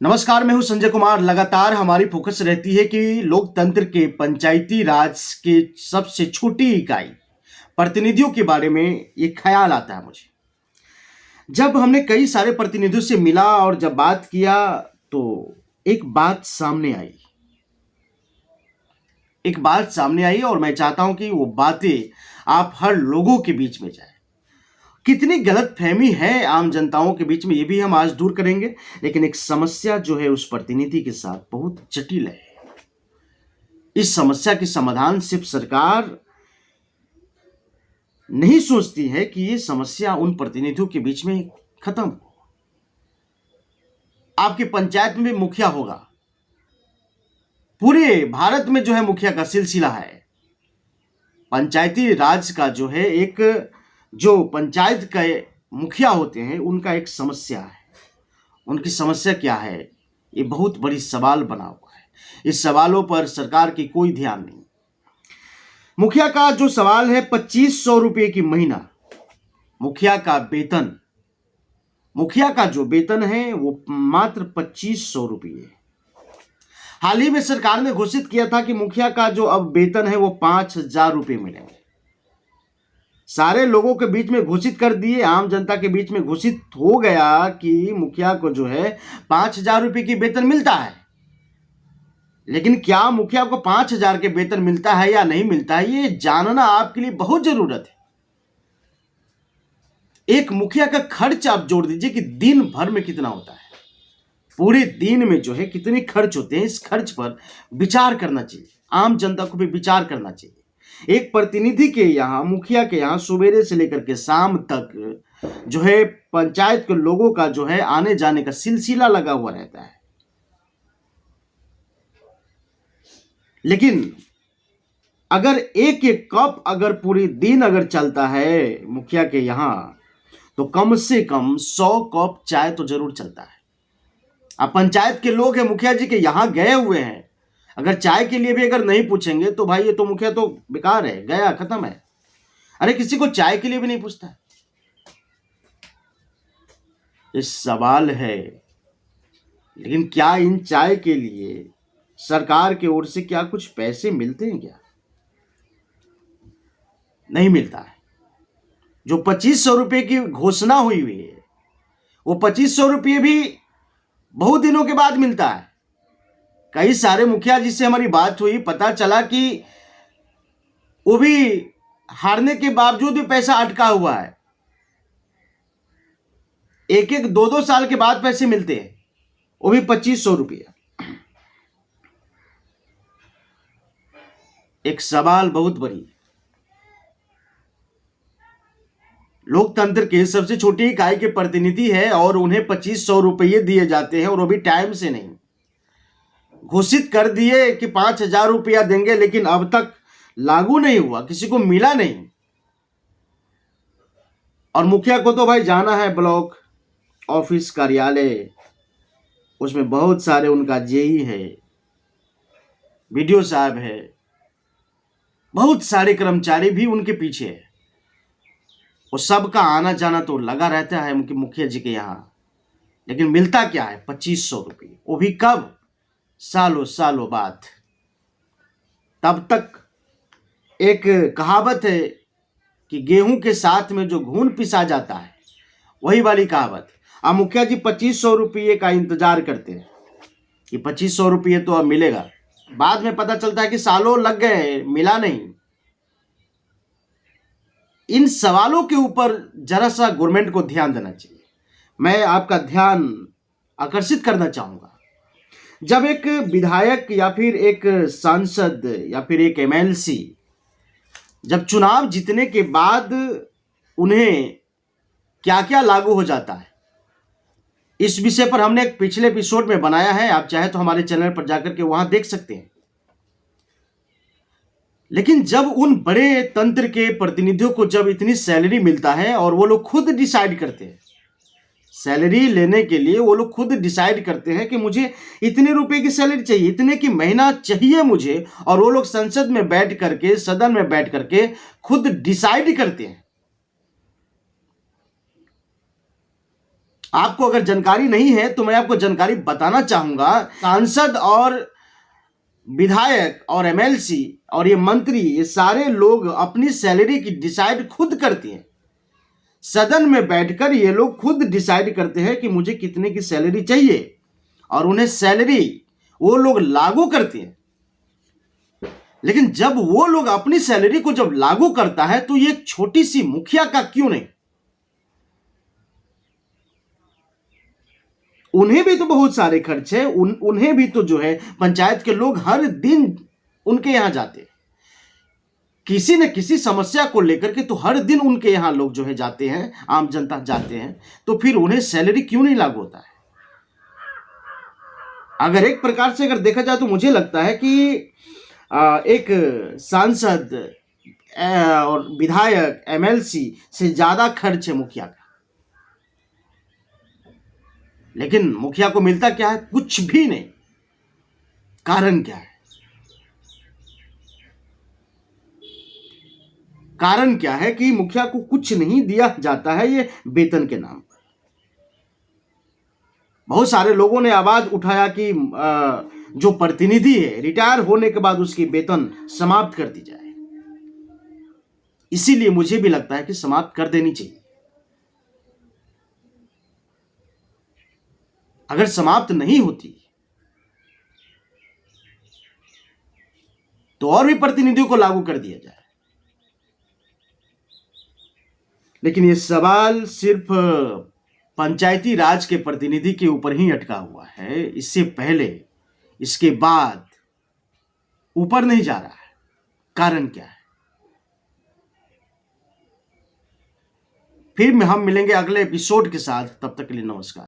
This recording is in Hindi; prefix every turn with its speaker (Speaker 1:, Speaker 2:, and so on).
Speaker 1: नमस्कार, मैं हूं संजय कुमार। लगातार हमारी फोकस रहती है कि लोकतंत्र के पंचायती राज के सबसे छोटी इकाई प्रतिनिधियों के बारे में ये ख्याल आता है मुझे। जब हमने कई सारे प्रतिनिधियों से मिला और जब बात किया तो एक बात सामने आई और मैं चाहता हूं कि वो बातें आप हर लोगों के बीच में जाए। कितनी गलतफहमी है आम जनताओं के बीच में, ये भी हम आज दूर करेंगे। लेकिन एक समस्या जो है उस प्रतिनिधि के साथ बहुत जटिल है। इस समस्या के समाधान सिर्फ सरकार नहीं सोचती है कि ये समस्या उन प्रतिनिधियों के बीच में खत्म हो। आपकी पंचायत में भी मुखिया होगा, पूरे भारत में जो है मुखिया का सिलसिला है। पंचायती राज का जो है एक जो पंचायत के मुखिया होते हैं उनका एक समस्या है। उनकी समस्या क्या है, ये बहुत बड़ी सवाल बना हुआ है। इस सवालों पर सरकार की कोई ध्यान नहीं। मुखिया का जो सवाल है 2500 रुपये की महीना मुखिया का वेतन। मुखिया का जो वेतन है वो मात्र 2500 रुपये। हाल ही में सरकार ने घोषित किया था कि मुखिया का जो अब वेतन है वो 5000 रुपये मिलेंगे। सारे लोगों के बीच में घोषित कर दिए, आम जनता के बीच में घोषित हो गया कि मुखिया को जो है 5000 रुपये की वेतन मिलता है। लेकिन क्या मुखिया को 5000 के वेतन मिलता है या नहीं मिलता है, ये जानना आपके लिए बहुत जरूरत है। एक मुखिया का खर्च आप जोड़ दीजिए कि दिन भर में कितना होता है, पूरे दिन में जो है कितने खर्च होते हैं। इस खर्च पर विचार करना चाहिए, आम जनता को भी विचार करना चाहिए। एक प्रतिनिधि के यहाँ, मुखिया के यहाँ सवेरे से लेकर के शाम तक जो है पंचायत के लोगों का जो है आने जाने का सिलसिला लगा हुआ रहता है। लेकिन अगर एक एक कप अगर पूरी दिन अगर चलता है मुखिया के यहाँ, तो कम से कम 100 कप चाय तो जरूर चलता है। अब पंचायत के लोग हैं, मुखिया जी के यहाँ गए हुए हैं, अगर चाय के लिए भी अगर नहीं पूछेंगे तो भाई ये तो मुखिया तो बेकार है, गया, खत्म है। अरे किसी को चाय के लिए भी नहीं पूछता है। ये सवाल है। लेकिन क्या इन चाय के लिए सरकार की ओर से क्या कुछ पैसे मिलते हैं? क्या नहीं मिलता है। जो 2500 रुपये की घोषणा हुई है वो 2500 रुपये भी बहुत दिनों के बाद मिलता है। कई सारे मुखिया जिससे हमारी बात हुई, पता चला कि वो भी हारने के बावजूद भी पैसा अटका हुआ है। एक एक 2-2 साल के बाद पैसे मिलते हैं, वो भी 2500 रुपये। एक सवाल बहुत बड़ी। लोकतंत्र के सबसे छोटी इकाई के प्रतिनिधि है और उन्हें 2500 रुपये दिए जाते हैं, और वो भी टाइम से नहीं। घोषित कर दिए कि 5000 रुपया देंगे, लेकिन अब तक लागू नहीं हुआ, किसी को मिला नहीं। और मुखिया को तो भाई जाना है ब्लॉक ऑफिस कार्यालय, उसमें बहुत सारे उनका जेई है, बीडीओ साहब है, बहुत सारे कर्मचारी भी उनके पीछे है। वो सबका आना जाना तो लगा रहता है उनके मुखिया जी के यहाँ। लेकिन मिलता क्या है? 2500 रुपये, वो भी कब? सालों सालों बाद। तब तक एक कहावत है कि गेहूं के साथ में जो घून पिसा जाता है, वही वाली कहावत। अब मुखिया जी 2500 रुपये का इंतजार करते हैं कि 2500 रुपये तो अब मिलेगा। बाद में पता चलता है कि सालों लग गए, मिला नहीं। इन सवालों के ऊपर जरा सा गवर्नमेंट को ध्यान देना चाहिए। मैं आपका ध्यान आकर्षित करना चाहूंगा। जब एक विधायक या फिर एक सांसद या फिर एक एमएलसी जब चुनाव जीतने के बाद उन्हें क्या क्या लागू हो जाता है, इस विषय पर हमने एक पिछले एपिसोड में बनाया है, आप चाहे तो हमारे चैनल पर जाकर के वहां देख सकते हैं। लेकिन जब उन बड़े तंत्र के प्रतिनिधियों को जब इतनी सैलरी मिलता है और वो लोग खुद डिसाइड करते हैं, सैलरी लेने के लिए वो लोग खुद डिसाइड करते हैं कि मुझे इतने रुपए की सैलरी चाहिए, इतने की महीना चाहिए मुझे, और वो लोग संसद में बैठ करके, सदन में बैठ करके खुद डिसाइड करते हैं। आपको अगर जानकारी नहीं है तो मैं आपको जानकारी बताना चाहूंगा। सांसद और विधायक और एमएलसी और ये मंत्री, ये सारे लोग अपनी सैलरी की डिसाइड खुद करते हैं। सदन में बैठकर ये लोग खुद डिसाइड करते हैं कि मुझे कितने की सैलरी चाहिए, और उन्हें सैलरी वो लोग लागू करते हैं। लेकिन जब वो लोग अपनी सैलरी को जब लागू करता है तो ये छोटी सी मुखिया का क्यों नहीं? उन्हें भी तो बहुत सारे खर्च है, उन्हें भी तो जो है पंचायत के लोग हर दिन उनके यहां जाते हैं, किसी न किसी समस्या को लेकर के तो हर दिन उनके यहां लोग जो है जाते हैं, आम जनता जाते हैं। तो फिर उन्हें सैलरी क्यों नहीं लागू होता है? अगर एक प्रकार से अगर देखा जाए तो मुझे लगता है कि एक सांसद और विधायक एमएलसी से ज्यादा खर्च है मुखिया का। लेकिन मुखिया को मिलता क्या है? कुछ भी नहीं। कारण क्या है? कारण क्या है कि मुखिया को कुछ नहीं दिया जाता है? ये वेतन के नाम पर बहुत सारे लोगों ने आवाज उठाया कि जो प्रतिनिधि है रिटायर होने के बाद उसकी वेतन समाप्त कर दी जाए। इसीलिए मुझे भी लगता है कि समाप्त कर देनी चाहिए। अगर समाप्त नहीं होती तो और भी प्रतिनिधियों को लागू कर दिया जाए। लेकिन ये सवाल सिर्फ पंचायती राज के प्रतिनिधि के ऊपर ही अटका हुआ है, इससे पहले इसके बाद ऊपर नहीं जा रहा है। कारण क्या है? फिर हम मिलेंगे अगले एपिसोड के साथ। तब तक के लिए नमस्कार।